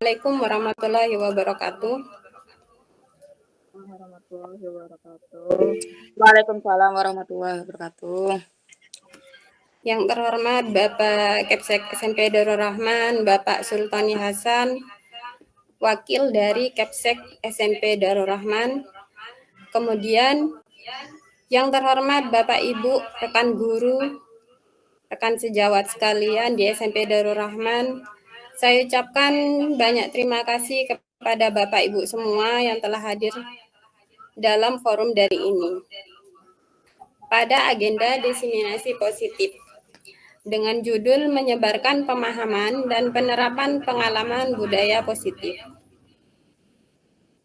Assalamualaikum warahmatullahi wabarakatuh. Warahmatullahi wabarakatuh. Waalaikumsalam warahmatullahi wabarakatuh. Yang terhormat Bapak Kepsek SMP Darul Rahman, Bapak Sultani Hasan, wakil dari Kepsek SMP Darul Rahman. Kemudian yang terhormat Bapak Ibu, rekan guru, rekan sejawat sekalian di SMP Darul Rahman, saya ucapkan banyak terima kasih kepada Bapak Ibu semua yang telah hadir dalam forum dari ini. Pada agenda diseminasi positif dengan judul menyebarkan pemahaman dan penerapan pengalaman budaya positif.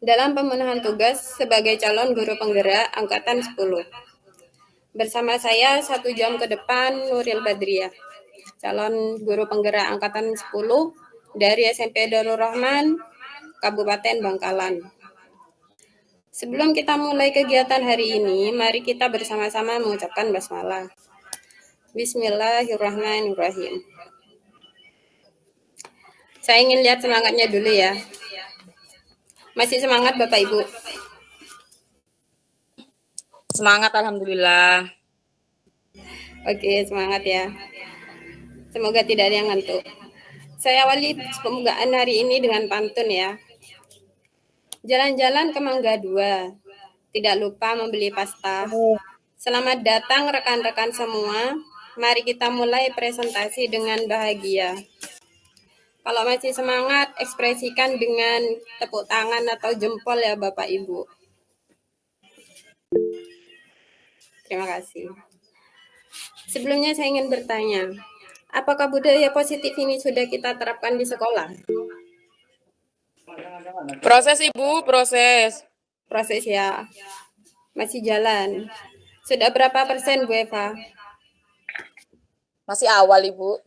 Dalam pemenuhan tugas sebagai calon guru penggerak Angkatan 10. Bersama saya 1 jam ke depan Nuril Badriah, calon guru penggerak Angkatan 10 dari SMP Darul Rahman, Kabupaten Bangkalan. Sebelum kita mulai kegiatan hari ini, mari kita bersama-sama mengucapkan basmalah. Bismillahirrahmanirrahim. Saya ingin lihat semangatnya dulu ya. Masih semangat Bapak Ibu? Semangat, alhamdulillah. Oke, semangat ya. Semoga tidak ada yang ngantuk. Saya awali pembukaan hari ini dengan pantun ya. Jalan-jalan ke Mangga 2, tidak lupa membeli pasta. Selamat datang rekan-rekan semua. Mari kita mulai presentasi dengan bahagia. Kalau masih semangat, ekspresikan dengan tepuk tangan atau jempol ya Bapak Ibu. Terima kasih. Sebelumnya saya ingin bertanya, apakah budaya positif ini sudah kita terapkan di sekolah? Proses Ibu, proses. Proses ya, masih jalan. Sudah berapa persen Bu Eva? Masih awal Ibu.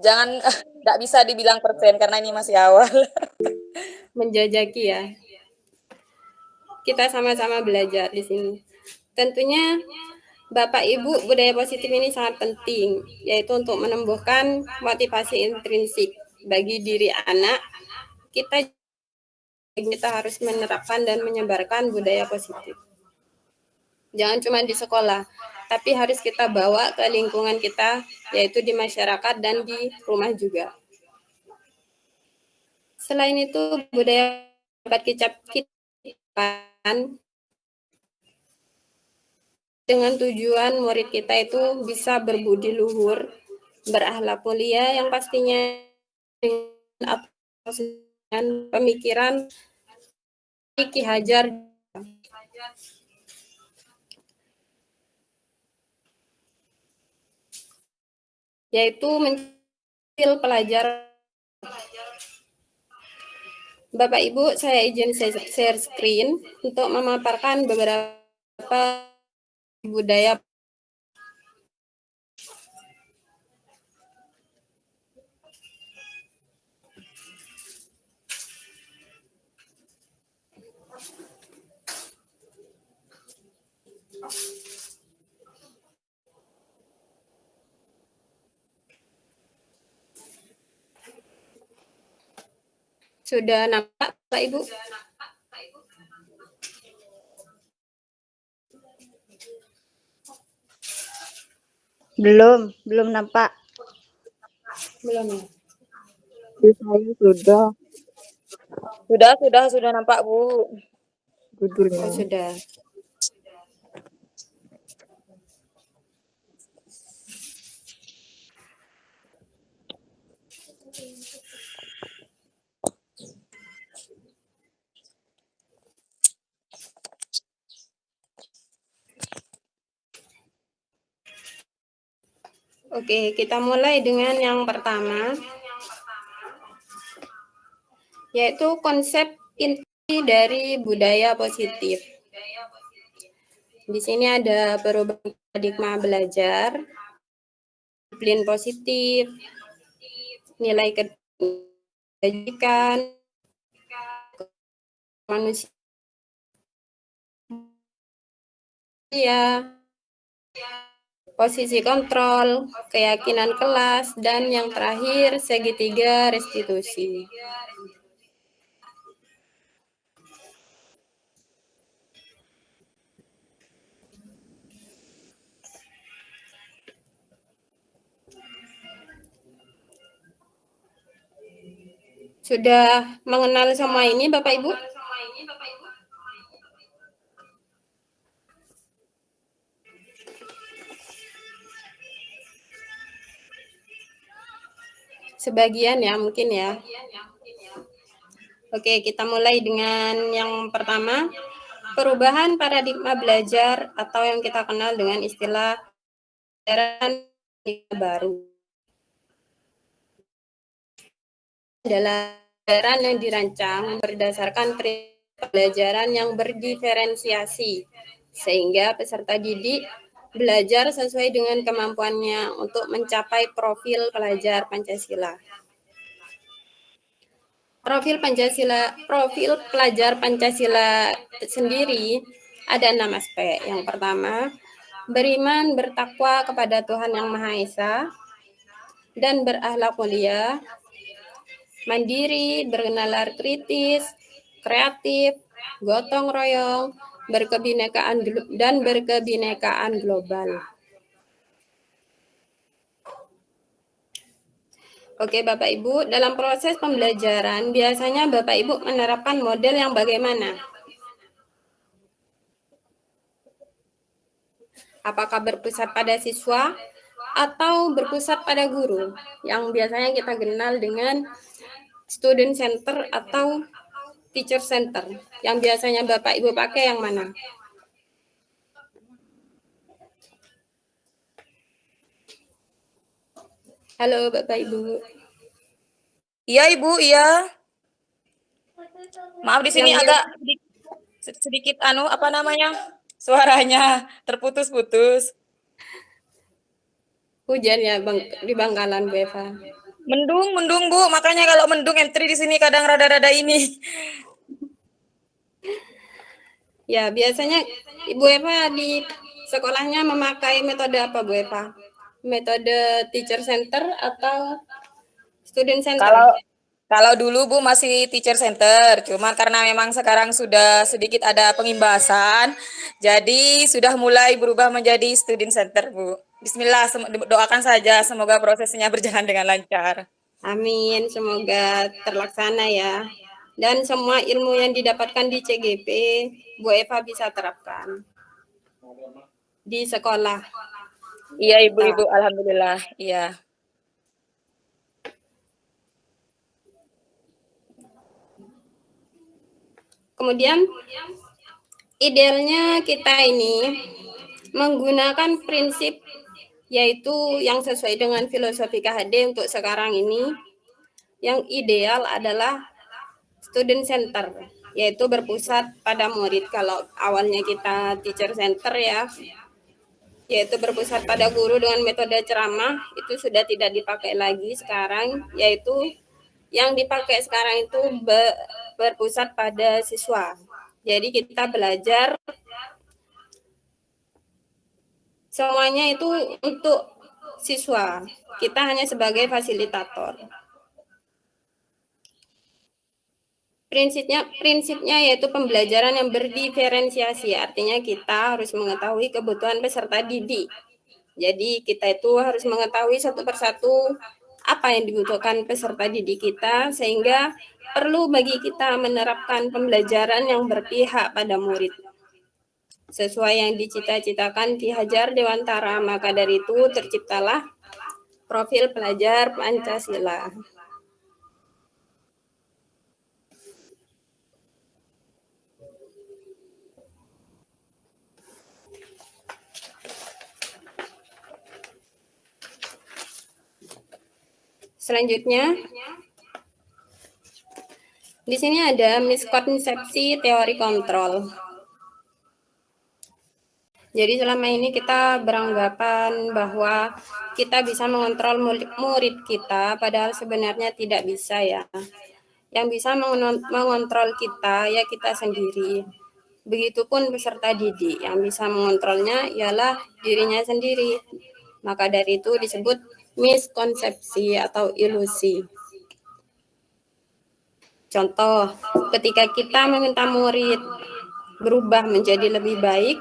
Jangan, nggak bisa dibilang persen karena ini masih awal. Menjajaki ya. Kita sama-sama belajar di sini. Tentunya Bapak Ibu, budaya positif ini sangat penting, yaitu untuk menumbuhkan motivasi intrinsik bagi diri anak. Kita harus menerapkan dan menyebarkan budaya positif. Jangan cuma di sekolah, tapi harus kita bawa ke lingkungan kita, yaitu di masyarakat dan di rumah juga. Selain itu, budaya dapat kita dengan tujuan murid kita itu bisa berbudi luhur, berakhlak mulia yang pastinya dengan pemikiran Ki Hajar, yaitu mencil pelajar. Bapak Ibu, saya izin share screen untuk memaparkan beberapa budaya. Sudah nampak Pak Ibu? Belum nampak. Belum ya? Saya sudah nampak Bu. Oh, sudah. Oke, kita mulai dengan yang pertama, yaitu konsep inti dari budaya positif. Di sini ada perubahan paradigma belajar, disiplin positif, nilai kebajikan, manusia, posisi kontrol, keyakinan kelas, dan yang terakhir segitiga restitusi. Sudah mengenal semua ini Bapak Ibu? Sebagian ya mungkin ya. Oke, kita mulai dengan yang pertama, perubahan paradigma belajar atau yang kita kenal dengan istilah pembelajaran baru. Adalah pembelajaran yang dirancang berdasarkan prinsip pembelajaran yang berdiferensiasi, sehingga peserta didik belajar sesuai dengan kemampuannya untuk mencapai profil pelajar Pancasila. Profil pelajar Pancasila sendiri ada 6 aspek. Yang pertama, beriman bertakwa kepada Tuhan Yang Maha Esa dan berakhlak mulia, mandiri, bernalar kritis, kreatif, gotong royong, berkebinekaan global. Oke Bapak Ibu, dalam proses pembelajaran biasanya Bapak Ibu menerapkan model yang bagaimana? Apakah berpusat pada siswa atau berpusat pada guru? Yang biasanya kita kenal dengan student center atau teacher center. Yang biasanya Bapak Ibu pakai yang mana? Halo Bapak Ibu. Iya Ibu, iya. Maaf di sini Yang agak sedikit suaranya terputus-putus. Hujan ya di Bangkalan Bu Eva. Mendung Bu, makanya kalau mendung entry di sini kadang rada-rada ini. Ya, biasanya Ibu Eva di sekolahnya memakai metode apa Bu Eva? Metode teacher center atau student center? Kalau dulu Bu masih teacher center, cuman karena memang sekarang sudah sedikit ada pengimbasan, jadi sudah mulai berubah menjadi student center Bu. Bismillah, doakan saja semoga prosesnya berjalan dengan lancar. Amin, semoga terlaksana ya. Dan semua ilmu yang didapatkan di CGP, Bu Eva bisa terapkan di sekolah. Iya Ibu, alhamdulillah, iya. Kemudian idealnya kita ini menggunakan prinsip yaitu yang sesuai dengan filosofi KHD untuk sekarang ini. Yang ideal adalah student center, yaitu berpusat pada murid. Kalau awalnya kita teacher center ya, yaitu berpusat pada guru dengan metode ceramah, itu sudah tidak dipakai lagi sekarang, yaitu yang dipakai sekarang itu berpusat pada siswa. Jadi kita belajar semuanya itu untuk siswa. Kita hanya sebagai fasilitator. Prinsipnya yaitu pembelajaran yang berdiferensiasi, artinya kita harus mengetahui kebutuhan peserta didik. Jadi kita itu harus mengetahui satu persatu apa yang dibutuhkan peserta didik kita, sehingga perlu bagi kita menerapkan pembelajaran yang berpihak pada murid. Sesuai yang dicita-citakan Ki Hajar Dewantara, maka dari itu terciptalah profil pelajar Pancasila. Selanjutnya, di sini ada miskonsepsi teori kontrol. Jadi selama ini kita beranggapan bahwa kita bisa mengontrol murid kita, padahal sebenarnya tidak bisa ya. Yang bisa mengontrol kita ya kita sendiri. Begitupun peserta didik, yang bisa mengontrolnya ialah dirinya sendiri. Maka dari itu disebut miskonsepsi atau ilusi. Contoh, ketika kita meminta murid berubah menjadi lebih baik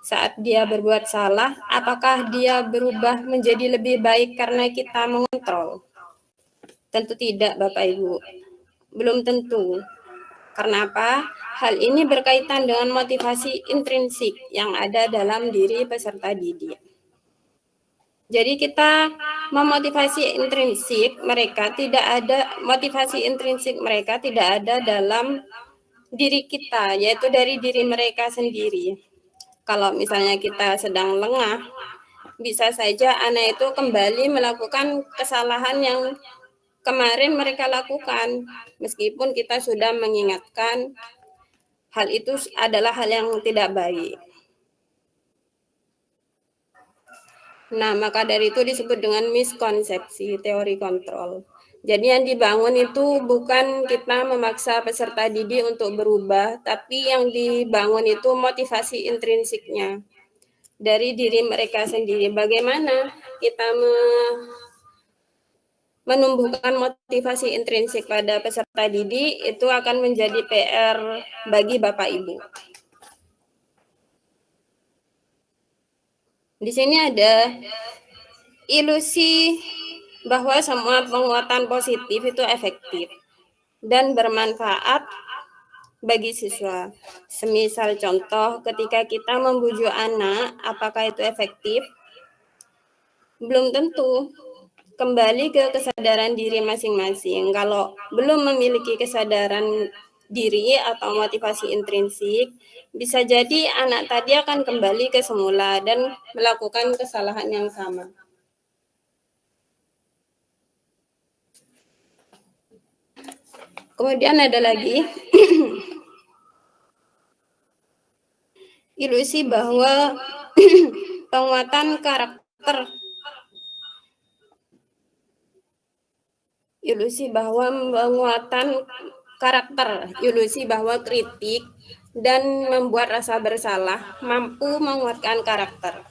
saat dia berbuat salah, apakah dia berubah menjadi lebih baik karena kita mengontrol? Tentu tidak, Bapak Ibu. Belum tentu. Karena apa? Hal ini berkaitan dengan motivasi intrinsik yang ada dalam diri peserta didik. Jadi kita memotivasi intrinsik mereka tidak ada motivasi intrinsik mereka tidak ada dalam diri kita, yaitu dari diri mereka sendiri. Kalau misalnya kita sedang lengah, bisa saja anak itu kembali melakukan kesalahan yang kemarin mereka lakukan, meskipun kita sudah mengingatkan hal itu adalah hal yang tidak baik. Nah, maka dari itu disebut dengan miskonsepsi teori kontrol. Jadi yang dibangun itu bukan kita memaksa peserta didik untuk berubah, tapi yang dibangun itu motivasi intrinsiknya dari diri mereka sendiri. Bagaimana kita menumbuhkan motivasi intrinsik pada peserta didik itu akan menjadi PR bagi Bapak Ibu. Di sini ada ilusi bahwa semua penguatan positif itu efektif dan bermanfaat bagi siswa. Semisal contoh, ketika kita membujuk anak, apakah itu efektif? Belum tentu. Kembali ke kesadaran diri masing-masing. Kalau belum memiliki kesadaran diri atau motivasi intrinsik, bisa jadi anak tadi akan kembali ke semula dan melakukan kesalahan yang sama. Kemudian ada lagi ilusi bahwa penguatan karakter, ilusi bahwa penguatan karakter, ilusi bahwa kritik dan membuat rasa bersalah mampu menguatkan karakter.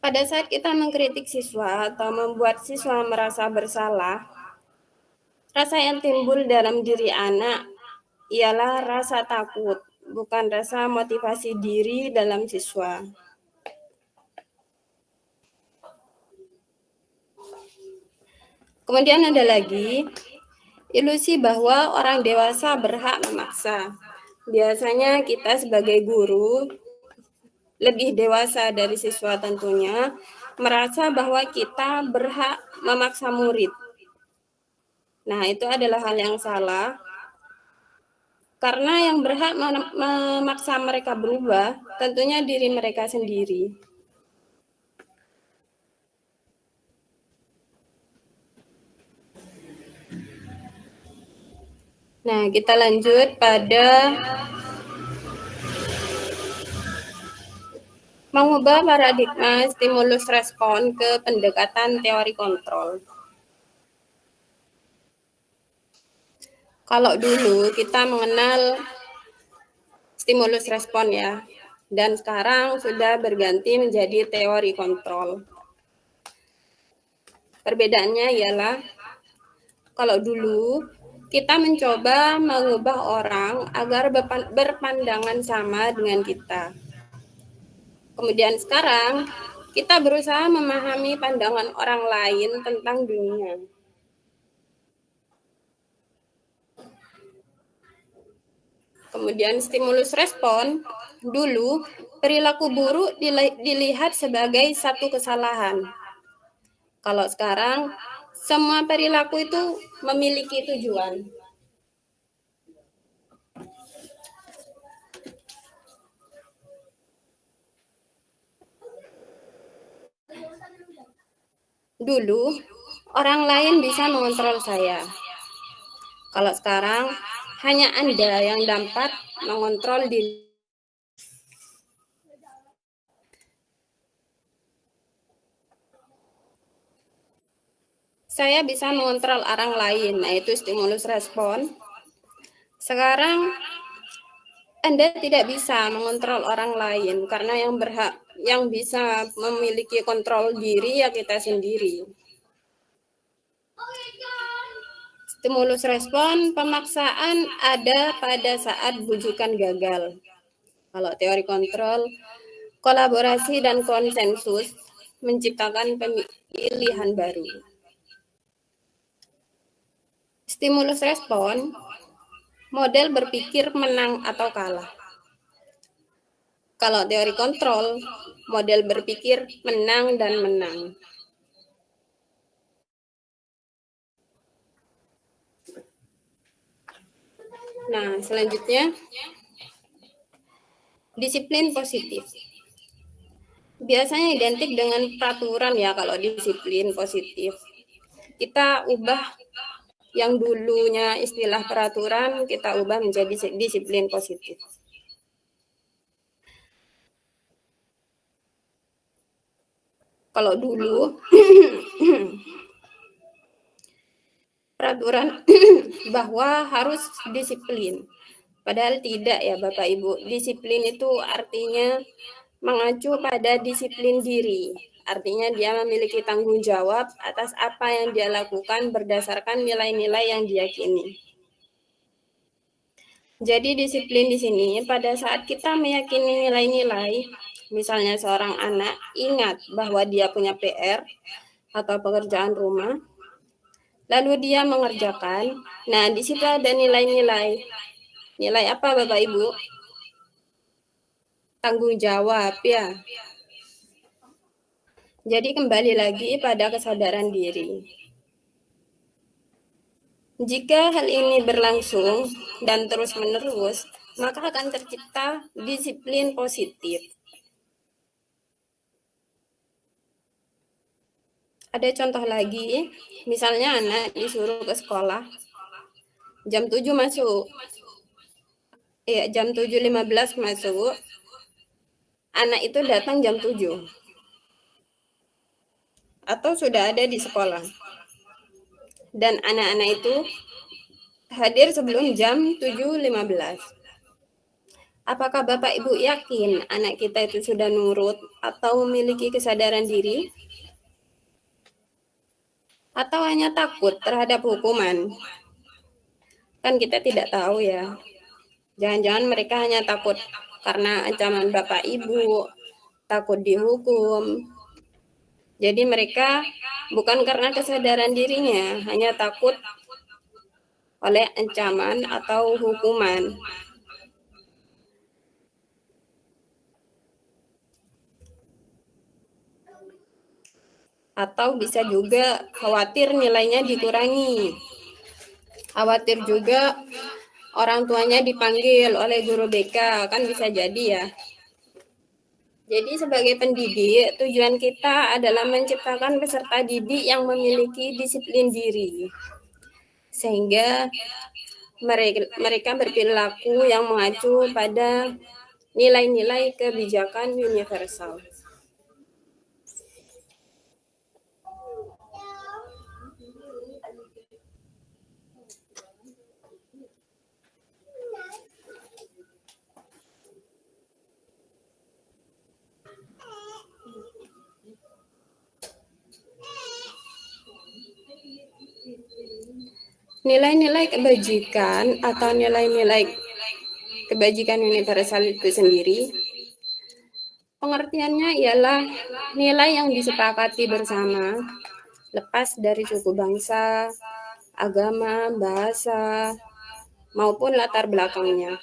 Pada saat kita mengkritik siswa atau membuat siswa merasa bersalah, rasa yang timbul dalam diri anak ialah rasa takut, bukan rasa motivasi diri dalam siswa. Kemudian ada lagi ilusi bahwa orang dewasa berhak memaksa. Biasanya kita sebagai guru lebih dewasa dari siswa tentunya merasa bahwa kita berhak memaksa murid. Nah, itu adalah hal yang salah. Karena yang berhak memaksa mereka berubah tentunya diri mereka sendiri. Nah, kita lanjut pada mengubah paradigma stimulus respon ke pendekatan teori kontrol. Kalau dulu kita mengenal stimulus respon ya, dan sekarang sudah berganti menjadi teori kontrol. Perbedaannya ialah kalau dulu kita mencoba mengubah orang agar berpandangan sama dengan kita. Kemudian sekarang kita berusaha memahami pandangan orang lain tentang dunia. Kemudian stimulus respon, dulu perilaku buruk dilihat sebagai satu kesalahan. Kalau sekarang semua perilaku itu memiliki tujuan. Dulu orang lain bisa mengontrol saya. Kalau sekarang hanya Anda yang dapat mengontrol diri. Saya bisa mengontrol orang lain, nah itu stimulus respon. Sekarang Anda tidak bisa mengontrol orang lain karena yang bisa memiliki kontrol diri ya kita sendiri. Stimulus respon pemaksaan ada pada saat bujukan gagal. Kalau teori kontrol, kolaborasi dan konsensus menciptakan pilihan baru. Stimulus respon, model berpikir menang atau kalah. Kalau teori kontrol, model berpikir menang dan menang. Nah, selanjutnya, disiplin positif. Biasanya identik dengan peraturan ya kalau disiplin positif. Kita ubah yang dulunya istilah peraturan, kita ubah menjadi disiplin positif. Kalau dulu, peraturan bahwa harus disiplin. Padahal tidak ya Bapak Ibu. Disiplin itu artinya mengacu pada disiplin diri. Artinya dia memiliki tanggung jawab atas apa yang dia lakukan berdasarkan nilai-nilai yang diyakini. Jadi disiplin di sini pada saat kita meyakini nilai-nilai, misalnya seorang anak ingat bahwa dia punya PR atau pekerjaan rumah, lalu dia mengerjakan. Nah, di situ ada nilai-nilai. Nilai apa Bapak Ibu? Tanggung jawab ya. Jadi kembali lagi pada kesadaran diri. Jika hal ini berlangsung dan terus-menerus, maka akan tercipta disiplin positif. Ada contoh lagi, misalnya anak disuruh ke sekolah, jam 7 masuk, jam 7.15 masuk, anak itu datang jam 7, atau sudah ada di sekolah, dan anak-anak itu hadir sebelum jam 7.15. Apakah Bapak Ibu yakin anak kita itu sudah nurut atau memiliki kesadaran diri? Atau hanya takut terhadap hukuman? Kan kita tidak tahu ya. Jangan-jangan mereka hanya takut karena ancaman Bapak Ibu, takut dihukum. Jadi mereka bukan karena kesadaran dirinya, hanya takut oleh ancaman atau hukuman. Atau bisa juga khawatir nilainya dikurangi. Khawatir juga orang tuanya dipanggil oleh guru BK, kan bisa jadi ya. Jadi sebagai pendidik, tujuan kita adalah menciptakan peserta didik yang memiliki disiplin diri. Sehingga mereka berperilaku yang mengacu pada nilai-nilai kebijakan universal. Nilai-nilai kebajikan atau nilai-nilai kebajikan universal itu sendiri, pengertiannya ialah nilai yang disepakati bersama, lepas dari suku bangsa, agama, bahasa, maupun latar belakangnya.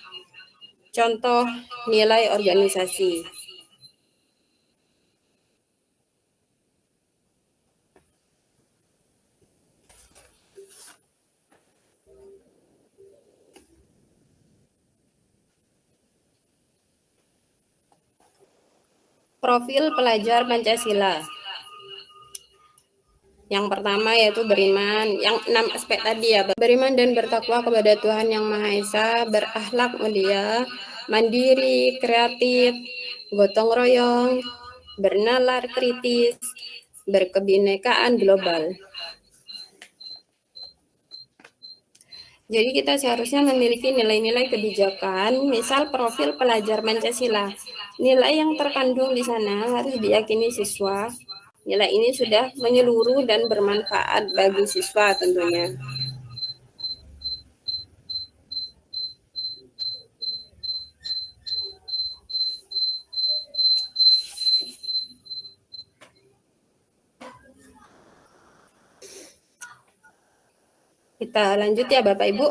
Contoh nilai organisasi. Profil pelajar Pancasila. Yang pertama yaitu beriman, yang 6 aspek tadi ya, beriman dan bertakwa kepada Tuhan Yang Maha Esa, berakhlak mulia, mandiri, kreatif, gotong royong, bernalar kritis, berkebinekaan global. Jadi kita seharusnya memiliki nilai-nilai kebijakan, misal profil pelajar Pancasila. Nilai yang terkandung di sana harus diyakini siswa. Nilai ini sudah menyeluruh dan bermanfaat bagi siswa tentunya. Kita lanjut ya Bapak Ibu.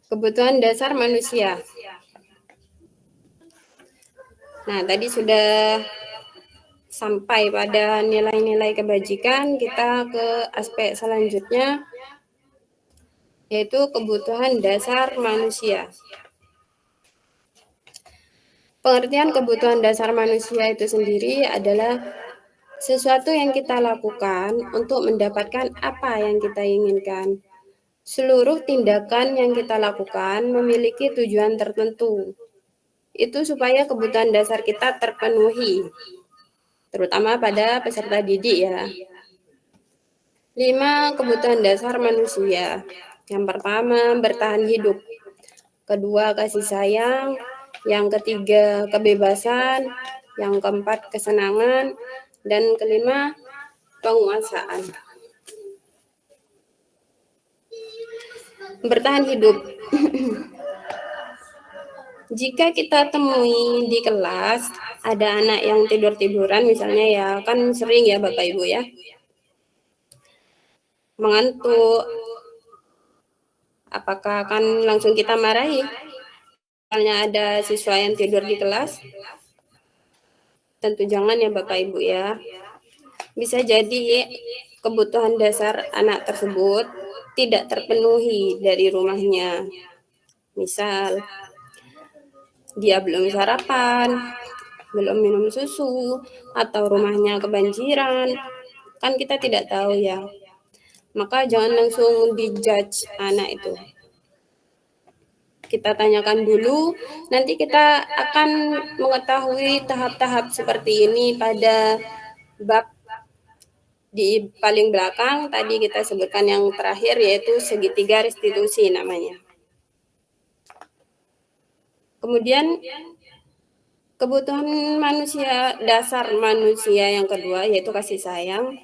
Kebutuhan dasar manusia. Nah, tadi sudah sampai pada nilai-nilai kebajikan, kita ke aspek selanjutnya, yaitu kebutuhan dasar manusia. Pengertian kebutuhan dasar manusia itu sendiri adalah sesuatu yang kita lakukan untuk mendapatkan apa yang kita inginkan. Seluruh tindakan yang kita lakukan memiliki tujuan tertentu. Itu supaya kebutuhan dasar kita terpenuhi, terutama pada peserta didik ya. 5 kebutuhan dasar manusia. Yang pertama, bertahan hidup. Kedua, kasih sayang. Yang ketiga, kebebasan. Yang keempat, kesenangan. Dan kelima, penguasaan. Bertahan hidup. Jika kita temui di kelas, ada anak yang tidur-tiduran misalnya ya, kan sering ya Bapak Ibu ya, mengantuk, apakah akan langsung kita marahi? Misalnya ada siswa yang tidur di kelas, tentu jangan ya Bapak Ibu ya. Bisa jadi kebutuhan dasar anak tersebut tidak terpenuhi dari rumahnya. Misal, dia belum sarapan, belum minum susu, atau rumahnya kebanjiran. Kan kita tidak tahu ya. Maka jangan langsung dijudge anak itu. Kita tanyakan dulu, nanti kita akan mengetahui tahap-tahap seperti ini pada bab di paling belakang. Tadi kita sebutkan yang terakhir yaitu segitiga restitusi namanya. Kemudian kebutuhan manusia, dasar manusia yang kedua yaitu kasih sayang.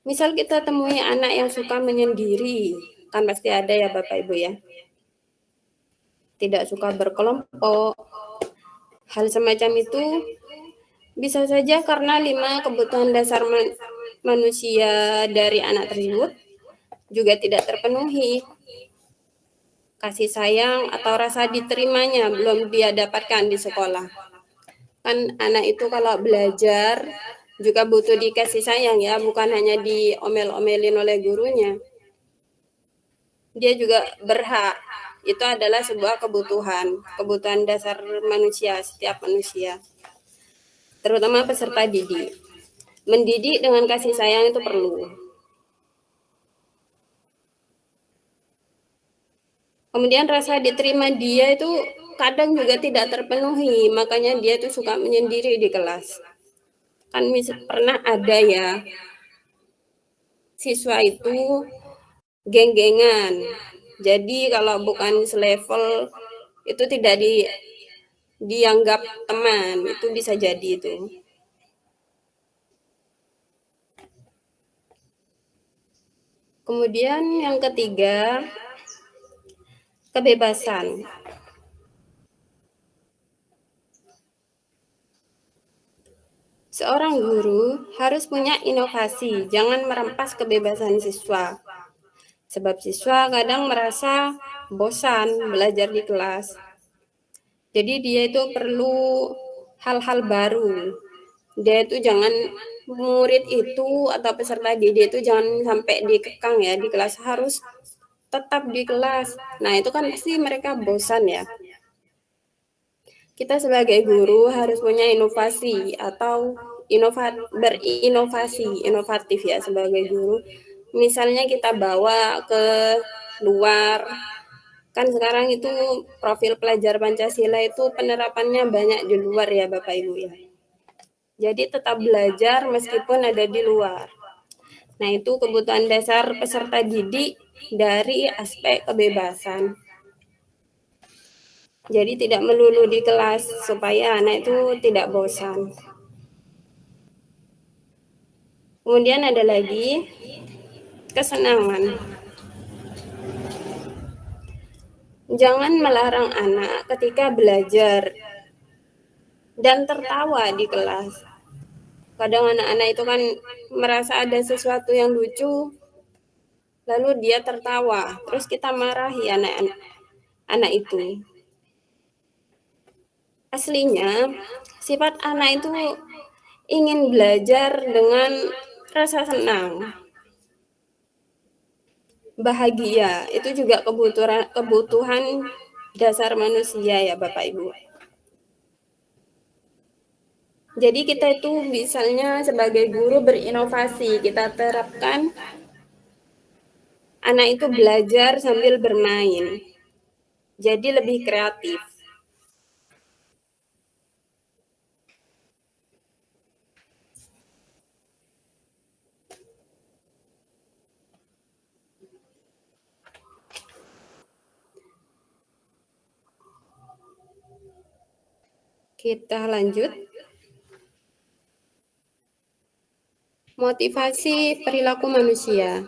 Misal kita temui anak yang suka menyendiri, kan pasti ada ya Bapak Ibu ya. Tidak suka berkelompok. Hal semacam itu bisa saja karena 5 kebutuhan dasar manusia dari anak tersebut juga tidak terpenuhi. Kasih sayang atau rasa diterimanya belum dia dapatkan di sekolah. Kan anak itu kalau belajar juga butuh dikasih sayang ya, bukan hanya diomel-omelin oleh gurunya. Dia juga berhak. Itu adalah sebuah kebutuhan dasar manusia, setiap manusia. Terutama peserta didik. Mendidik dengan kasih sayang itu perlu. Kemudian rasa diterima dia itu kadang juga tidak terpenuhi, makanya dia tuh suka menyendiri di kelas. Kan pernah ada ya, siswa itu geng-gengan. Jadi kalau bukan selevel itu tidak dianggap teman, itu bisa jadi itu. Kemudian yang ketiga, kebebasan. Seorang guru harus punya inovasi, jangan merampas kebebasan siswa. Sebab siswa kadang merasa bosan belajar di kelas. Jadi dia itu perlu hal-hal baru. Dia itu jangan, murid itu atau peserta didik itu jangan sampai dikekang ya di kelas, harus tetap di kelas. Nah, itu kan pasti mereka bosan ya. Kita sebagai guru harus punya inovasi atau berinovasi, inovatif ya sebagai guru. Misalnya kita bawa ke luar, kan sekarang itu profil pelajar Pancasila itu penerapannya banyak di luar ya Bapak Ibu ya. Jadi tetap belajar meskipun ada di luar. Nah, itu kebutuhan dasar peserta didik dari aspek kebebasan. Jadi tidak melulu di kelas supaya anak itu tidak bosan. Kemudian ada lagi kesenangan. Jangan melarang anak ketika belajar dan tertawa di kelas. Kadang anak-anak itu kan merasa ada sesuatu yang lucu, lalu dia tertawa, terus kita marahi anak itu. Aslinya, sifat anak itu ingin belajar dengan rasa senang, bahagia. Itu juga kebutuhan dasar manusia ya Bapak Ibu. Jadi kita itu misalnya sebagai guru berinovasi, kita terapkan anak itu belajar sambil bermain. Jadi lebih kreatif. Kita lanjut. Motivasi perilaku manusia.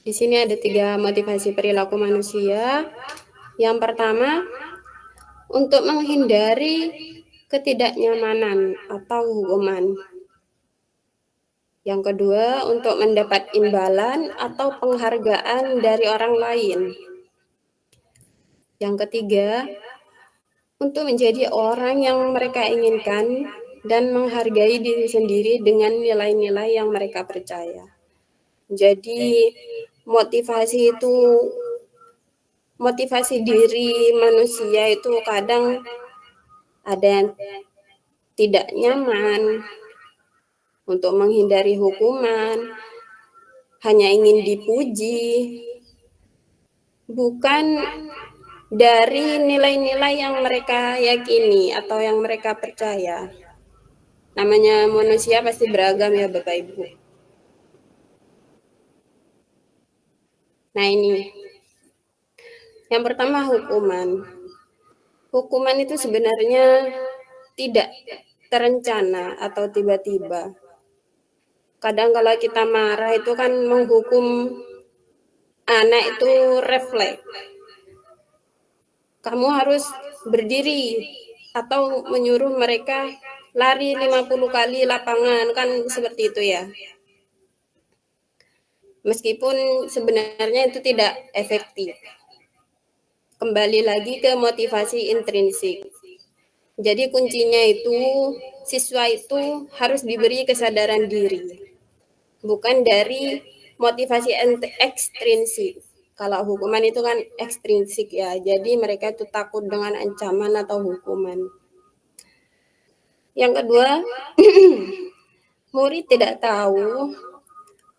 Di sini ada 3 motivasi perilaku manusia. Yang pertama, untuk menghindari ketidaknyamanan atau hukuman. Yang kedua, untuk mendapat imbalan atau penghargaan dari orang lain. Yang ketiga, untuk menjadi orang yang mereka inginkan dan menghargai diri sendiri dengan nilai-nilai yang mereka percaya. Jadi, motivasi diri manusia itu kadang ada yang tidak nyaman, untuk menghindari hukuman, hanya ingin dipuji, bukan dari nilai-nilai yang mereka yakini atau yang mereka percaya. Namanya manusia pasti beragam ya Bapak Ibu. Nah ini, yang pertama hukuman. Hukuman itu sebenarnya tidak terencana atau tiba-tiba. Kadang kalau kita marah itu kan menghukum anak itu refleks. Kamu harus berdiri atau menyuruh mereka lari 50 kali lapangan, kan seperti itu ya. Meskipun sebenarnya itu tidak efektif. Kembali lagi ke motivasi intrinsik. Jadi kuncinya itu siswa itu harus diberi kesadaran diri, bukan dari motivasi ekstrinsik. Kalau hukuman itu kan ekstrinsik ya, jadi mereka itu takut dengan ancaman atau hukuman. Yang kedua, murid tidak tahu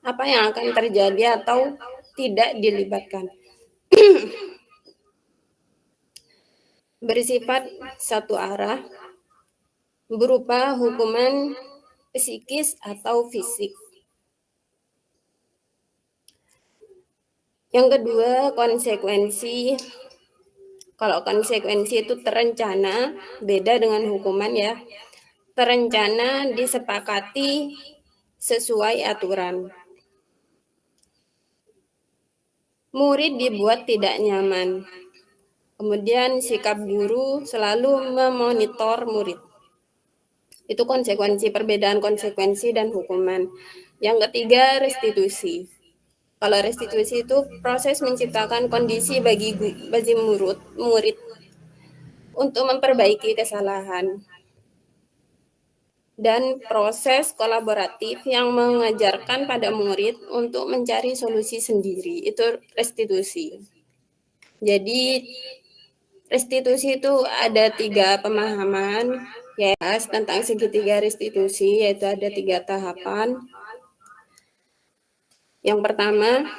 apa yang akan terjadi atau tidak dilibatkan. Bersifat satu arah, berupa hukuman psikis atau fisik. Yang kedua, konsekuensi. Kalau konsekuensi itu terencana, beda dengan hukuman ya. Terencana, disepakati sesuai aturan. Murid dibuat tidak nyaman. Kemudian sikap guru selalu memonitor murid. Itu konsekuensi, perbedaan konsekuensi dan hukuman. Yang ketiga, restitusi. Kalau restitusi itu proses menciptakan kondisi bagi murid untuk memperbaiki kesalahan. Dan proses kolaboratif yang mengajarkan pada murid untuk mencari solusi sendiri, itu restitusi. Jadi restitusi itu ada 3 pemahaman ya tentang segitiga restitusi, yaitu ada 3 tahapan. Yang pertama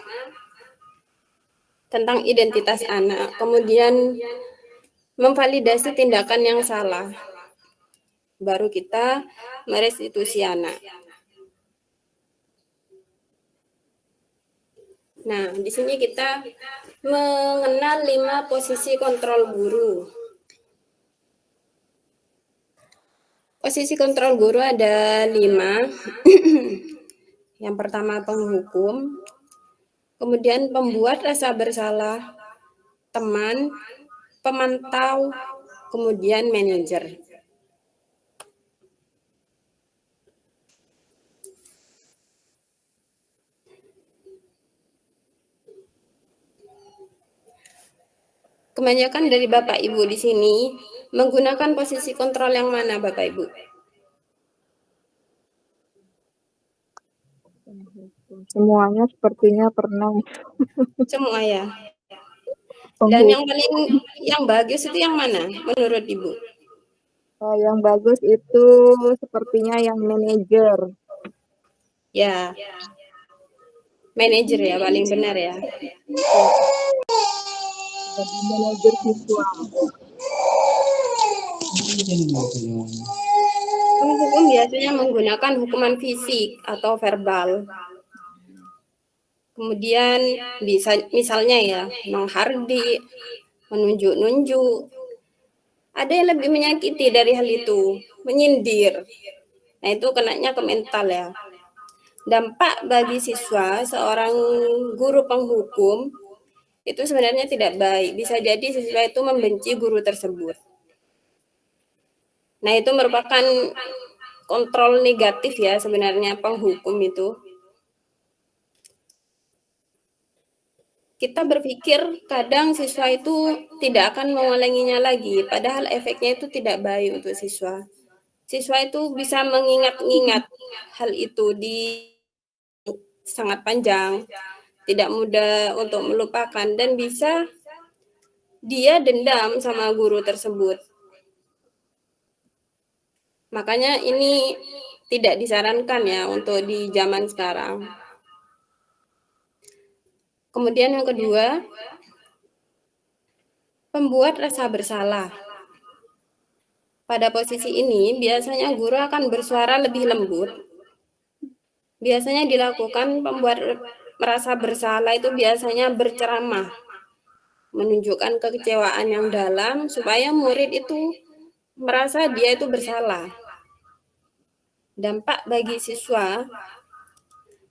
tentang identitas anak, kemudian memvalidasi tindakan yang salah, baru kita merestitusi anak. Nah, di sini kita mengenal 5 posisi kontrol guru. Posisi kontrol guru ada 5. Yang pertama penghukum, kemudian pembuat rasa bersalah, teman, pemantau, kemudian manajer. kebanyakan dari Bapak Ibu di sini menggunakan posisi kontrol yang mana, Bapak Ibu? Semuanya sepertinya pernah. Semua ya. Dan Penghukum. yang paling yang bagus itu yang mana menurut Ibu? Yang bagus itu sepertinya yang manajer. Ya, manajer ya paling benar ya. Sebagai manajer siswa. Penghukum biasanya menggunakan hukuman fisik atau verbal. Kemudian bisa misalnya ya menghardik, menunjuk-nunjuk. Ada yang lebih menyakiti dari hal itu, menyindir. Nah, itu kenanya ke mental ya. Dampak bagi siswa seorang guru penghukum itu sebenarnya tidak baik. Bisa jadi siswa itu membenci guru tersebut. Nah, itu merupakan kontrol negatif ya sebenarnya penghukum itu. Kita berpikir kadang siswa itu tidak akan mengulanginya lagi, padahal efeknya itu tidak baik untuk siswa. Siswa itu bisa mengingat-ingat hal itu di sangat panjang, tidak mudah untuk melupakan, dan bisa dia dendam sama guru tersebut. Makanya ini tidak disarankan ya untuk di zaman sekarang. Kemudian yang kedua, pembuat rasa bersalah. Pada posisi ini, biasanya guru akan bersuara lebih lembut. Biasanya dilakukan pembuat merasa bersalah itu biasanya berceramah, menunjukkan kekecewaan yang dalam supaya murid itu merasa dia itu bersalah. Dampak bagi siswa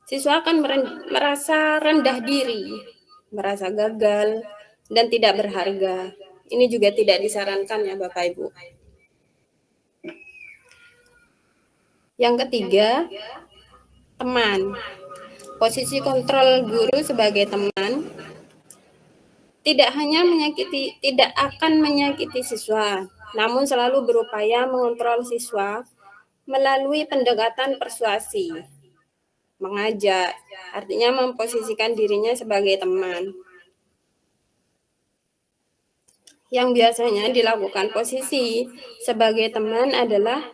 akan merasa rendah diri, merasa gagal, dan tidak berharga. Ini juga tidak disarankan ya Bapak Ibu. Yang ketiga, teman. Posisi kontrol guru sebagai teman tidak akan menyakiti siswa, namun selalu berupaya mengontrol siswa melalui pendekatan persuasi, mengajak, artinya memposisikan dirinya sebagai teman. Yang biasanya dilakukan posisi sebagai teman adalah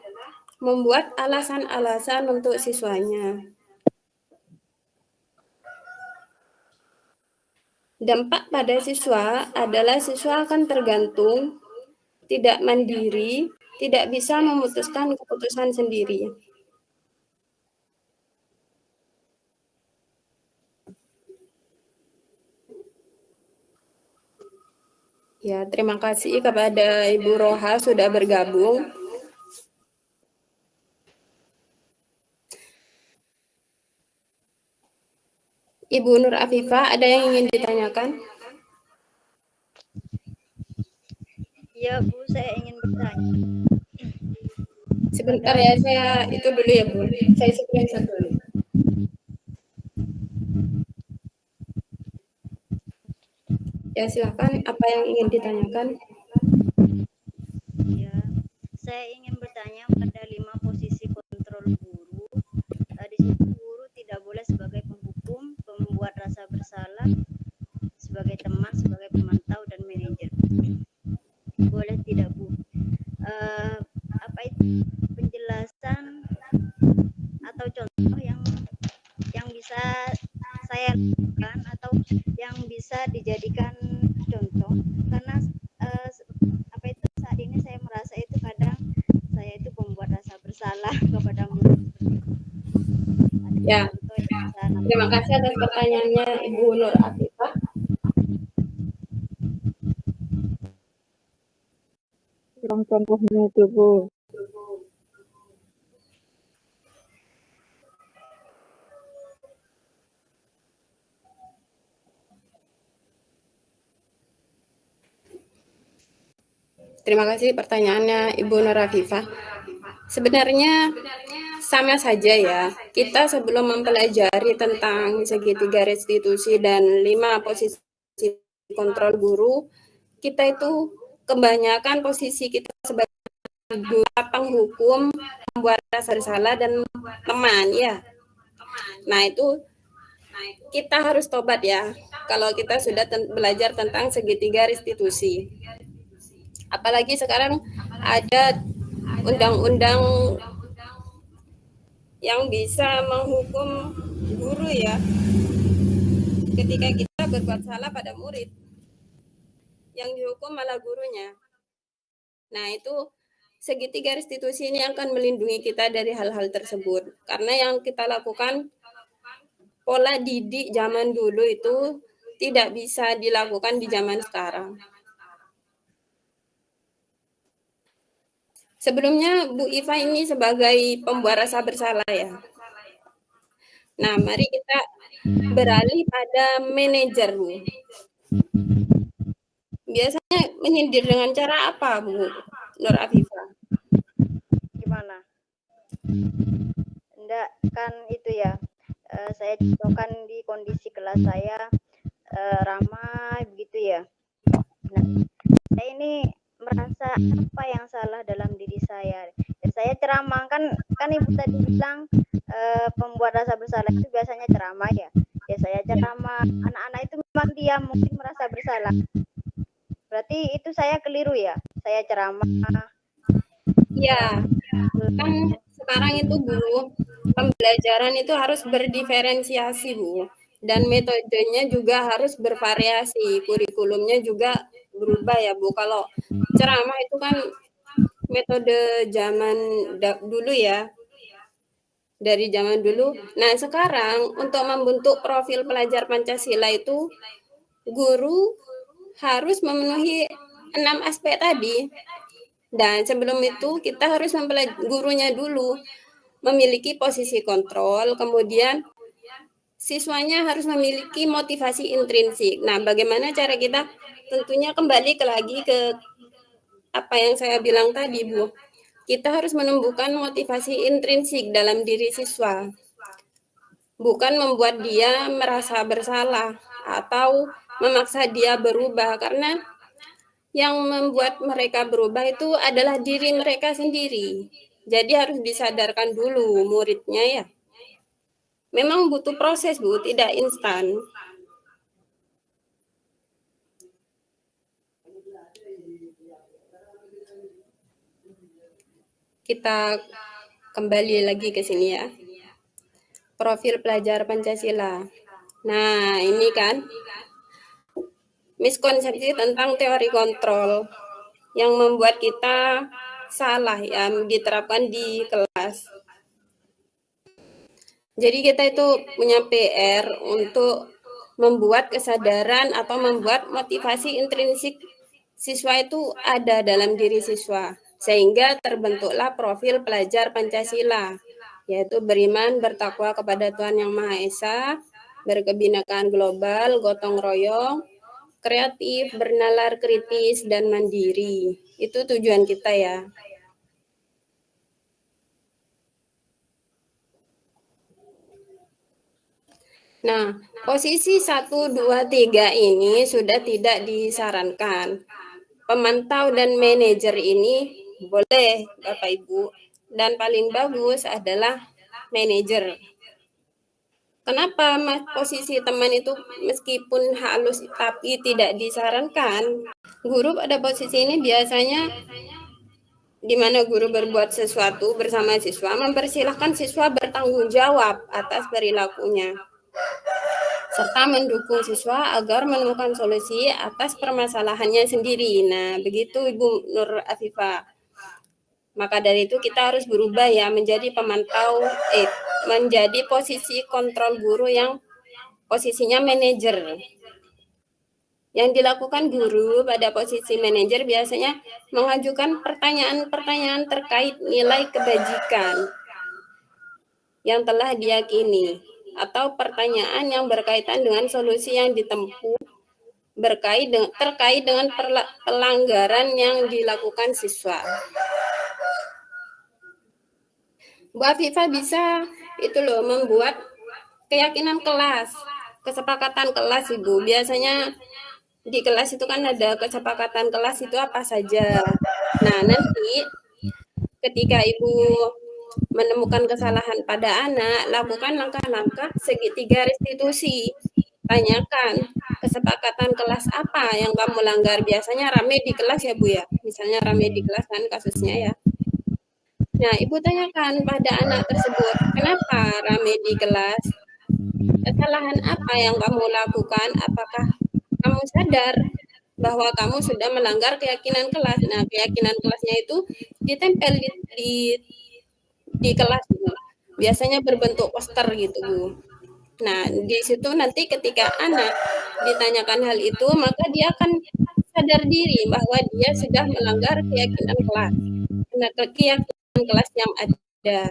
membuat alasan-alasan untuk siswanya. Dampak pada siswa adalah siswa akan tergantung, tidak mandiri, tidak bisa memutuskan keputusan sendiri. Ya, terima kasih kepada Ibu Roha sudah bergabung. Ibu Nur Afifah, ada yang ingin ditanyakan? Iya Bu, saya ingin bertanya. Sebentar ya, saya itu dulu ya Bu. Saya screenshot dulu. Ya silakan, apa yang ingin ditanyakan? Ya, saya ingin bertanya pada 5 posisi kontrol guru. Di situ guru tidak boleh sebagai penghukum, pembuat rasa bersalah, sebagai teman, sebagai pemantau dan manajer. Boleh tidak Bu? Apa itu penjelasan atau contoh yang bisa saya lakukan atau yang bisa dijadikan contoh, karena apa itu saat ini saya merasa itu kadang saya itu membuat rasa bersalah kepada murid. Ya, terima kasih atas pertanyaannya Ibu Nur Afifah. Kurang contohnya itu Bu. Terima kasih pertanyaannya Ibu Nur Afifah. Sebenarnya sama saja ya. Kita sebelum mempelajari tentang segitiga restitusi dan 5 posisi kontrol guru, kita itu kebanyakan posisi kita sebagai guru penghukum, membuat rasa bersalah dan teman ya. Nah itu kita harus tobat ya kalau kita sudah belajar tentang segitiga restitusi. Apalagi sekarang ada undang-undang yang bisa menghukum guru ya ketika kita berbuat salah pada murid, yang dihukum malah gurunya. Nah itu segitiga restitusi ini akan melindungi kita dari hal-hal tersebut, karena yang kita lakukan pola didik zaman dulu itu tidak bisa dilakukan di zaman sekarang. Sebelumnya Bu Iva ini sebagai pembuat rasa bersalah ya. Nah, mari kita beralih pada manajer, Bu. Biasanya menyindir dengan cara apa, Bu Nur Afifah? Gimana? Enggak, kan itu ya. Saya contohkan di kondisi kelas saya ramai begitu ya. Nah, saya ini merasa apa yang salah dalam diri saya. Dan saya ceramah kan Ibu tadi bilang pembuat rasa bersalah itu biasanya ceramah ya. Ya saya ceramah, anak-anak itu memang dia mungkin merasa bersalah. Berarti itu saya keliru ya. Saya ceramah. Ya, kan sekarang itu Bu, pembelajaran itu harus berdiferensiasi Bu. Dan metodenya juga harus bervariasi, kurikulumnya juga berubah ya Bu. Kalau ceramah itu kan metode zaman dulu ya, dari zaman dulu. Nah sekarang untuk membentuk profil pelajar Pancasila itu guru harus memenuhi 6 aspek tadi. Dan sebelum itu kita harus gurunya dulu memiliki posisi kontrol, kemudian siswanya harus memiliki motivasi intrinsik. Nah, bagaimana cara kita? Tentunya kembali lagi ke apa yang saya bilang tadi, Bu. Kita harus menumbuhkan motivasi intrinsik dalam diri siswa. Bukan membuat dia merasa bersalah atau memaksa dia berubah, karena yang membuat mereka berubah itu adalah diri mereka sendiri. Jadi harus disadarkan dulu muridnya ya. Memang butuh proses, Bu, tidak instan. Kita kembali lagi ke sini ya. Profil pelajar Pancasila. Nah, ini kan miskonsepsi tentang teori kontrol yang membuat kita salah ya diterapkan di kelas. Jadi kita itu punya PR untuk membuat kesadaran atau membuat motivasi intrinsik siswa itu ada dalam diri siswa, sehingga terbentuklah profil pelajar Pancasila, yaitu beriman, bertakwa kepada Tuhan Yang Maha Esa, berkebinekaan global, gotong royong, kreatif, bernalar kritis, dan mandiri. Itu tujuan kita ya. Nah, posisi 1, 2, 3 ini sudah tidak disarankan. Pemantau dan manajer ini boleh Bapak Ibu, dan paling bagus adalah manajer. Kenapa posisi teman itu meskipun halus tapi tidak disarankan? Guru pada posisi ini biasanya di mana guru berbuat sesuatu bersama siswa, mempersilahkan siswa bertanggung jawab atas perilakunya, serta mendukung siswa agar menemukan solusi atas permasalahannya sendiri. Nah, begitu Ibu Nur Afifah. Maka dari itu kita harus berubah ya menjadi pemantau, menjadi posisi kontrol guru yang posisinya manajer. Yang dilakukan guru pada posisi manajer biasanya mengajukan pertanyaan-pertanyaan terkait nilai kebajikan yang telah diyakini, atau pertanyaan yang berkaitan dengan solusi yang ditempuh terkait dengan pelanggaran yang dilakukan siswa. Bu Afifah bisa itu loh membuat keyakinan kelas, kesepakatan kelas Ibu. Biasanya di kelas itu kan ada kesepakatan kelas itu apa saja. Nah, nanti ketika Ibu menemukan kesalahan pada anak, lakukan langkah-langkah segitiga restitusi. Tanyakan kesepakatan kelas apa yang kamu langgar. Biasanya rame di kelas ya Bu ya. Misalnya rame di kelas kan kasusnya ya. Nah, Ibu tanyakan pada anak tersebut, kenapa rame di kelas? Kesalahan apa yang kamu lakukan? Apakah kamu sadar bahwa kamu sudah melanggar keyakinan kelas? Nah, keyakinan kelasnya itu ditempel di kelas gitu. Biasanya berbentuk poster gitu, Bu. Nah, di situ nanti ketika anak ditanyakan hal itu, maka dia akan sadar diri bahwa dia sudah melanggar keyakinan kelas. Nah, keyakinan kelas yang ada.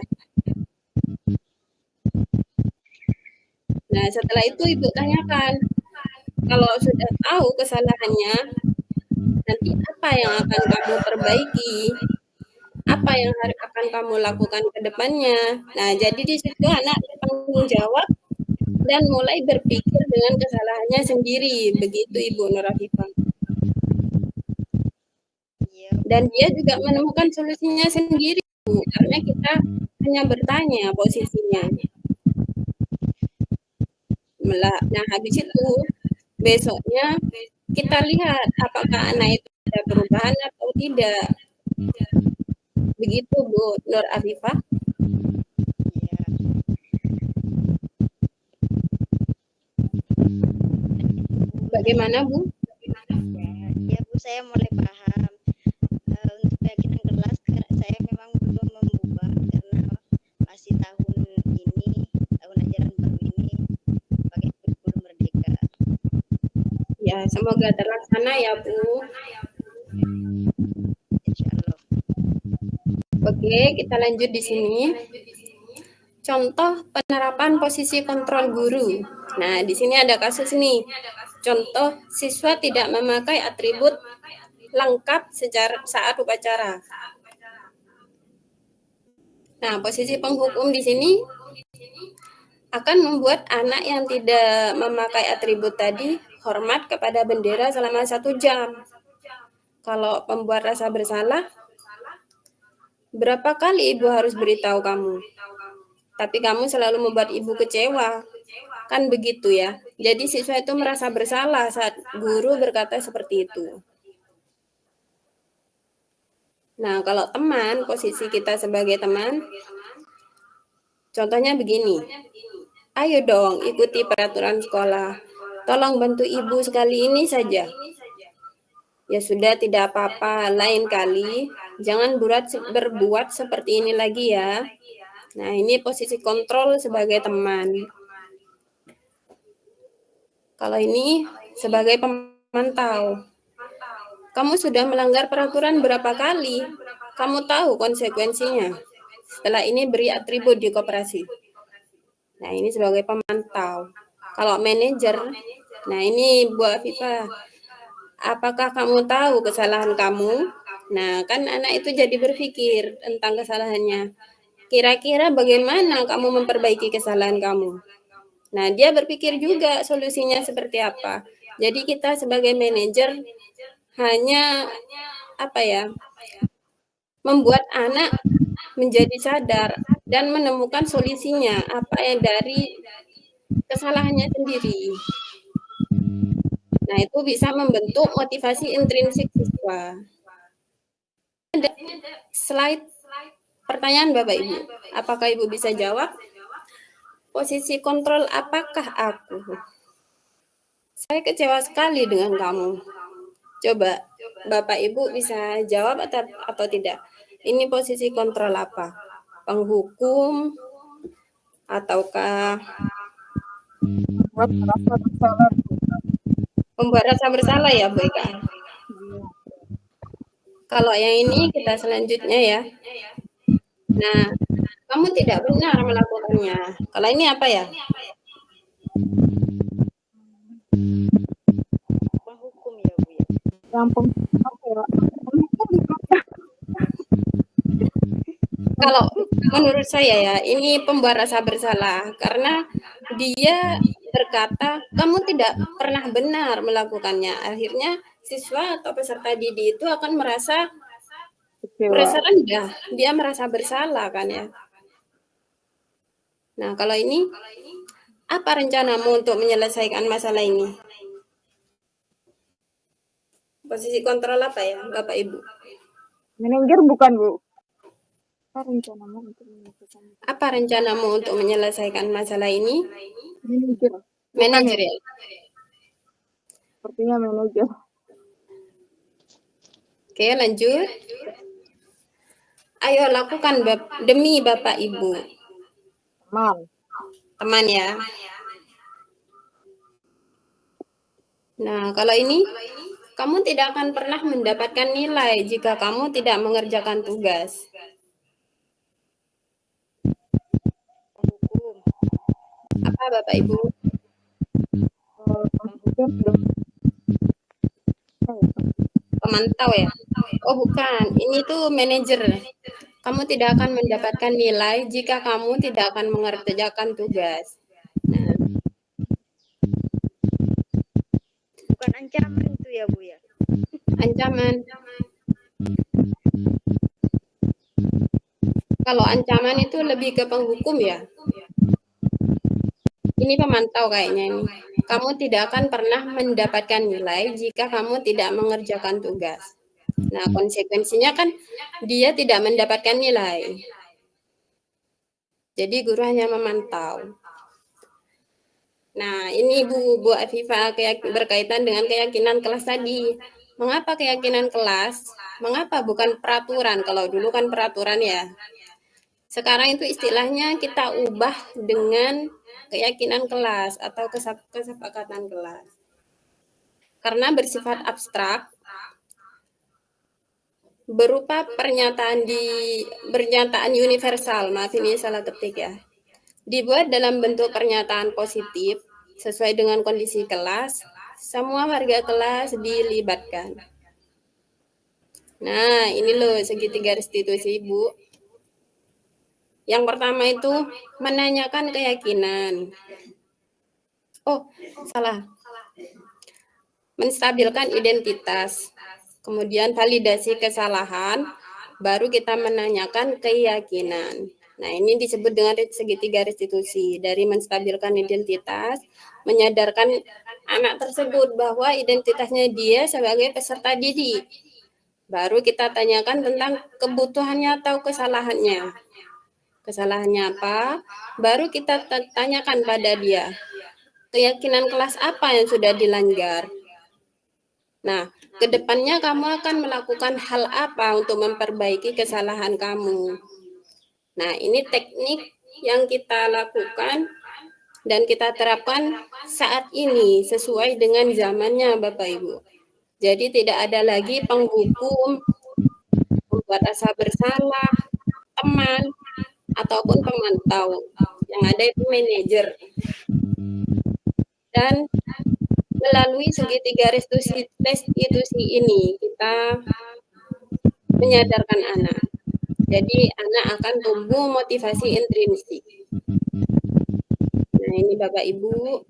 Nah, setelah itu Ibu tanyakan, kalau sudah tahu kesalahannya, nanti apa yang akan kamu perbaiki? Apa yang akan kamu lakukan ke depannya? Nah, jadi di situ anak bertanggung jawab dan mulai berpikir dengan kesalahannya sendiri. Begitu Ibu Nur Afifah. Iya, Dan dia juga menemukan solusinya sendiri, Bu, karena kita hanya bertanya posisinya. Nah, habis itu besoknya kita lihat apakah anak itu ada perubahan atau tidak. Begitu Bu Nur Afifah. iya. Bagaimana Bu? Ya, Bu, saya mulai paham. Untuk keyakinan kelas, saya memang belum mengubah karena masih tahun ini, tahun ajaran baru ini pakai kurikulum merdeka. Ya, semoga terlaksana ya Bu. Insya Allah. Oke, kita lanjut di sini. Contoh penerapan posisi kontrol guru. Nah, di sini ada kasus nih. Contoh siswa tidak memakai atribut lengkap saat upacara. Nah, posisi penghukum di sini akan membuat anak yang tidak memakai atribut tadi hormat kepada bendera selama 1 jam. Kalau pembuat rasa bersalah, berapa kali ibu harus beritahu kamu? Tapi kamu selalu membuat ibu kecewa. Kan begitu ya. Jadi siswa itu merasa bersalah saat guru berkata seperti itu. Nah, kalau teman, posisi kita sebagai teman, contohnya begini. Ayo dong, ikuti peraturan sekolah. Tolong bantu ibu sekali ini saja. Ya sudah, tidak apa-apa. Lain kali, jangan berbuat seperti ini lagi ya. Nah, ini posisi kontrol sebagai teman. Kalau ini sebagai pemantau. Kamu sudah melanggar peraturan berapa kali? Kamu tahu konsekuensinya. Setelah ini beri atribut di koperasi. Nah, ini sebagai pemantau. Kalau manajer, nah ini Bu Afifah. Apakah kamu tahu kesalahan kamu? Nah, kan anak itu jadi berpikir tentang kesalahannya. Kira-kira bagaimana kamu memperbaiki kesalahan kamu? Nah, dia berpikir juga solusinya seperti apa. Jadi kita sebagai manajer hanya membuat anak menjadi sadar dan menemukan solusinya apa yang dari kesalahannya sendiri. Nah, itu bisa membentuk motivasi intrinsik siswa. Ada slide pertanyaan Bapak Ibu. Apakah Ibu bisa jawab? Posisi kontrol apakah aku? Saya kecewa sekali dengan kamu. Coba Bapak Ibu bisa jawab atau tidak? Ini posisi kontrol apa? Penghukum ataukah Buat rasa bersalah. pembuat rasa bersalah ya Bu Eka? Kalau yang ini kita selanjutnya ya. Nah, kamu tidak benar melakukannya. Kalau ini apa ya? Penghukum ya, Bu ya. Yang penghukum Kalau menurut saya ya, ini pembuat rasa bersalah karena dia berkata, "Kamu tidak pernah benar melakukannya." Akhirnya siswa atau peserta didik itu akan merasa Kecewa. rendah, dia merasa bersalah kan ya. Nah, kalau ini apa rencanamu untuk menyelesaikan masalah ini? Posisi kontrol apa ya, Bapak Ibu? Manajer bukan, Bu? Apa rencanamu untuk menyelesaikan masalah? Apa rencanamu untuk menyelesaikan masalah ini? Manajer. Bukan Manajer ya? ya? Sepertinya manajer. Oke, lanjut. Ayo lakukan demi Bapak Ibu. Teman. Teman ya. Nah, kalau ini kamu tidak akan pernah mendapatkan nilai jika kamu tidak mengerjakan tugas. Penghukum. Apa Bapak Ibu? Manajer sudah Pemantau ya? Oh bukan, ini tuh manajer. Kamu tidak akan mendapatkan nilai jika kamu tidak akan mengerjakan tugas. Nah, Bukan ancaman itu ya, Bu ya. ancaman. Kalau ancaman itu lebih ke penghukum ya. Ini pemantau kayaknya ini. Kamu tidak akan pernah mendapatkan nilai jika kamu tidak mengerjakan tugas. Nah, konsekuensinya kan dia tidak mendapatkan nilai. Jadi guru hanya memantau. Nah, ini Bu Afifah berkaitan dengan keyakinan kelas tadi. Mengapa keyakinan kelas? Mengapa bukan peraturan? Kalau dulu kan peraturan ya. Sekarang itu istilahnya kita ubah dengan keyakinan kelas atau kesepakatan kelas. Karena bersifat abstrak, berupa pernyataan universal. Maaf ini salah ketik ya. Dibuat dalam bentuk pernyataan positif sesuai dengan kondisi kelas, semua warga kelas dilibatkan. Nah, ini loh segitiga restitusi, Bu. Yang pertama itu menanyakan keyakinan. Oh, salah. Menstabilkan identitas. Kemudian validasi kesalahan, baru kita menanyakan keyakinan. Nah, ini disebut dengan segitiga restitusi. Dari menstabilkan identitas, menyadarkan anak tersebut bahwa identitasnya dia sebagai peserta didik. Baru kita tanyakan tentang kebutuhannya atau kesalahannya. Kesalahannya apa? Baru kita tanyakan pada dia. Keyakinan kelas apa yang sudah dilanggar? Nah, kedepannya kamu akan melakukan hal apa untuk memperbaiki kesalahan kamu? Nah, ini teknik yang kita lakukan dan kita terapkan saat ini sesuai dengan zamannya, Bapak Ibu. Jadi tidak ada lagi penghukum, membuat rasa bersalah, teman, ataupun pemantau. Yang ada itu manajer. Dan melalui segitiga restitusi ini, kita menyadarkan anak. Jadi anak akan tumbuh motivasi intrinsik. Nah, ini Bapak Ibu,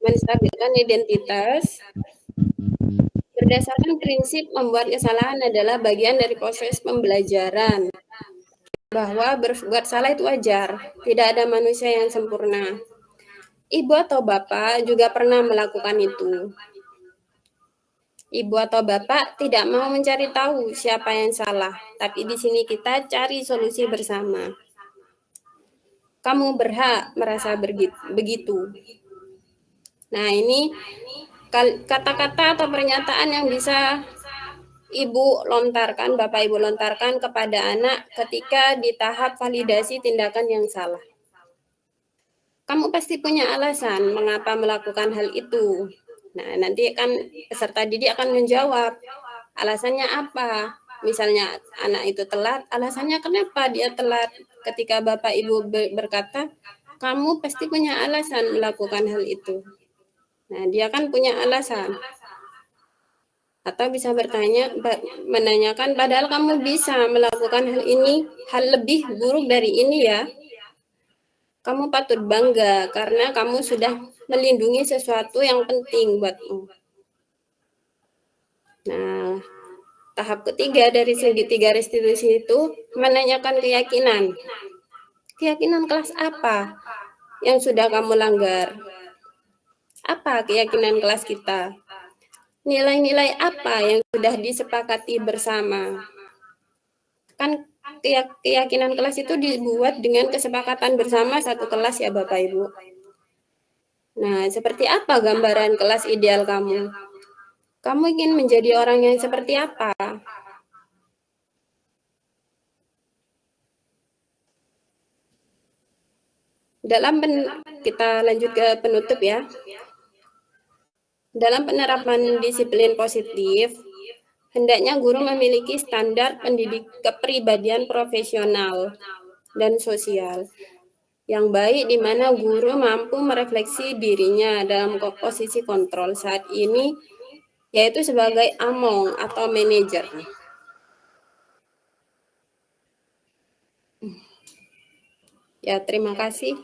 menstabilkan identitas berdasarkan prinsip membuat kesalahan adalah bagian dari proses pembelajaran. Bahwa berbuat salah itu wajar, tidak ada manusia yang sempurna. Ibu atau bapak juga pernah melakukan itu. Ibu atau bapak tidak mau mencari tahu siapa yang salah, tapi di sini kita cari solusi bersama. Kamu berhak merasa begitu. Nah, ini kata-kata atau pernyataan yang bisa Ibu lontarkan, Bapak Ibu lontarkan kepada anak ketika di tahap validasi tindakan yang salah. Kamu pasti punya alasan mengapa melakukan hal itu. Nah, nanti kan peserta didik akan menjawab, alasannya apa? Misalnya anak itu telat, alasannya kenapa dia telat? Ketika Bapak Ibu berkata, kamu pasti punya alasan melakukan hal itu. Nah, dia kan punya alasan. Atau bisa menanyakan, padahal kamu bisa melakukan hal ini, hal lebih buruk dari ini ya. Kamu patut bangga karena kamu sudah melindungi sesuatu yang penting buatmu. Nah, tahap ketiga dari segitiga restitusi itu menanyakan keyakinan. Keyakinan kelas apa yang sudah kamu langgar? Apa keyakinan kelas kita? Nilai-nilai apa yang sudah disepakati bersama? Kan keyakinan kelas itu dibuat dengan kesepakatan bersama satu kelas ya Bapak Ibu. Nah, seperti apa gambaran kelas ideal kamu? Kamu ingin menjadi orang yang seperti apa? Kita lanjut ke penutup ya. Dalam penerapan disiplin positif, hendaknya guru memiliki standar kepribadian profesional dan sosial yang baik, di mana guru mampu merefleksi dirinya dalam posisi kontrol saat ini, yaitu sebagai among atau manajer. Ya, terima kasih.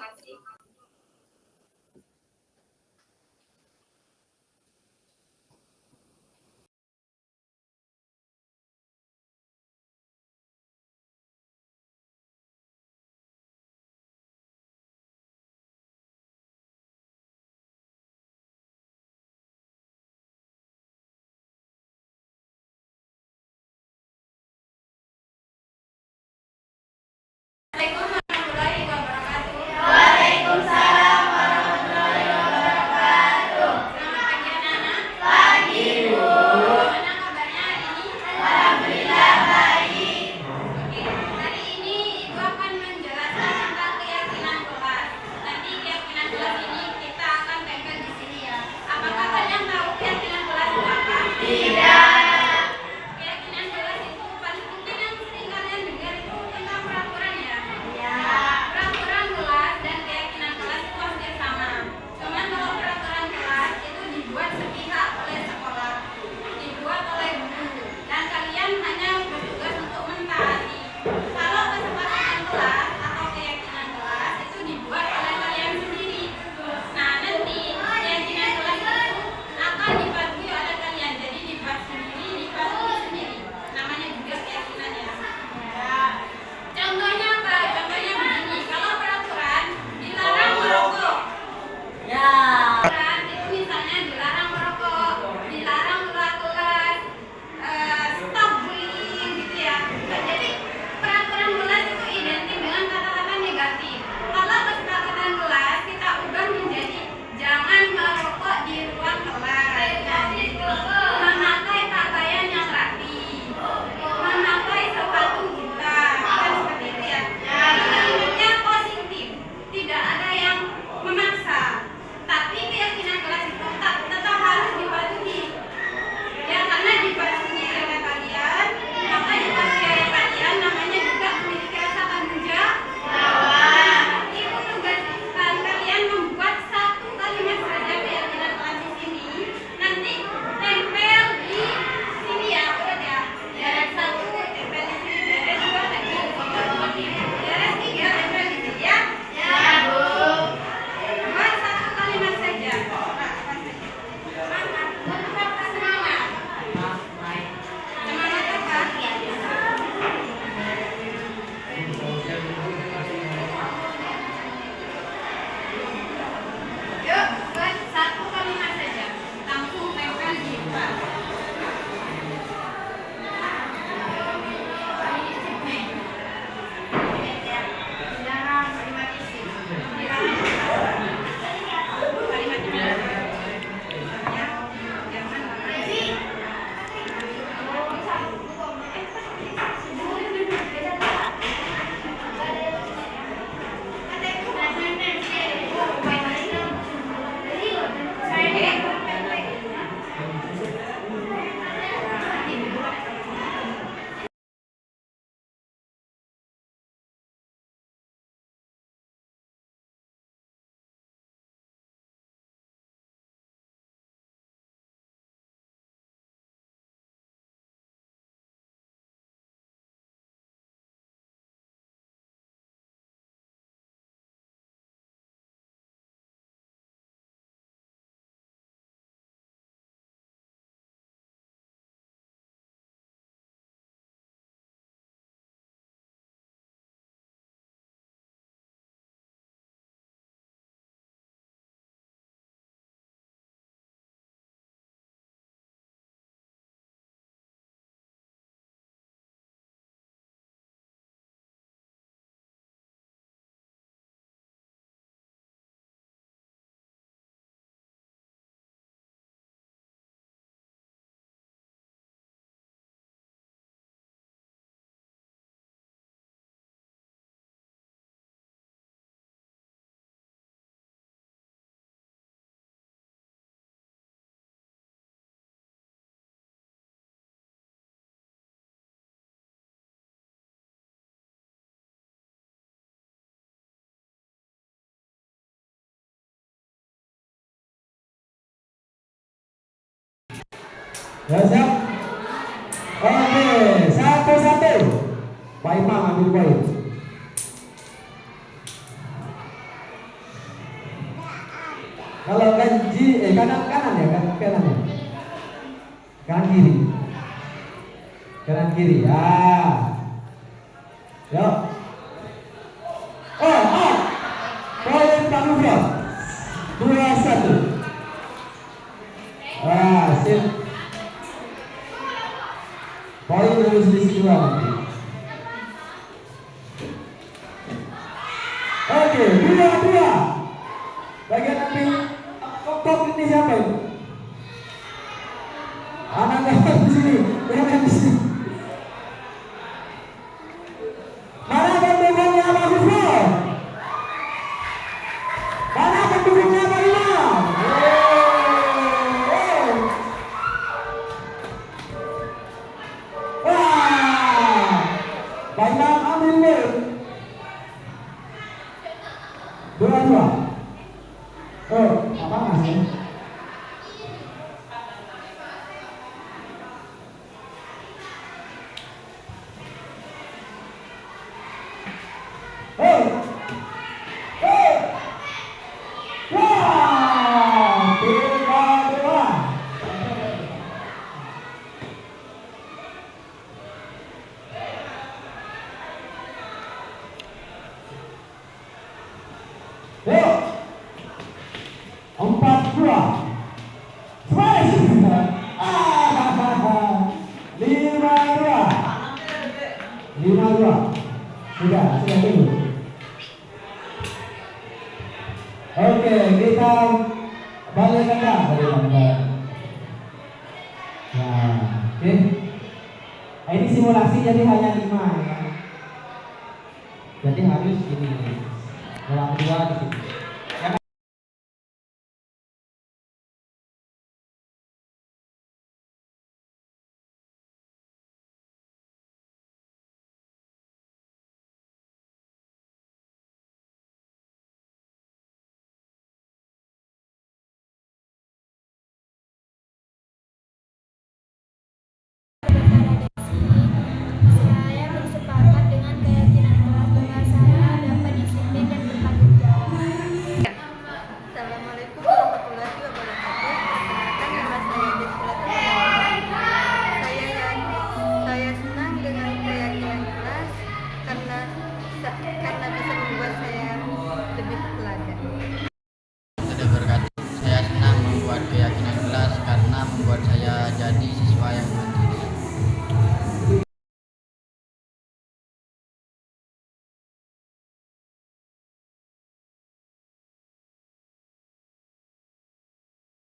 Ya siap. Oke, 1-1. Pak Imam ambil poin. Kalau kanan ya, kanan ya. Kanan kiri. Kanan kiri. Ya. Yuk. Oh. Poin Pak Nufron. 2-1. Sip. Poin harus diisi 2 nanti. Oke, 2-2. Bagian ambil kok ini siapa itu? Anak di sini, jangan di sini. Mana pendukungnya Pak Gufron? Mana pendukungnya Pak Imam? Wah, Pak Imam ambil nih. 2-2. Apa masih? Sudah dulu. Oke, kita balik ke belakang. Nah, oke. Ini simulasi jadi hanya 5 ya. Jadi harus ini. Dalam 2 di sini. Saya bersepakat dengan keyakinan kelas bahwa saya dapat disiplin dan bertanggung jawab. Assalamualaikum warahmatullahi wabarakatuh. Perkenalkan nama saya Desila. Saya senang dengan keyakinan kelas karena bisa membuat saya lebih teladan. Sudah berkata, saya senang membuat keyakinan kelas karena membuat saya jadi siswa yang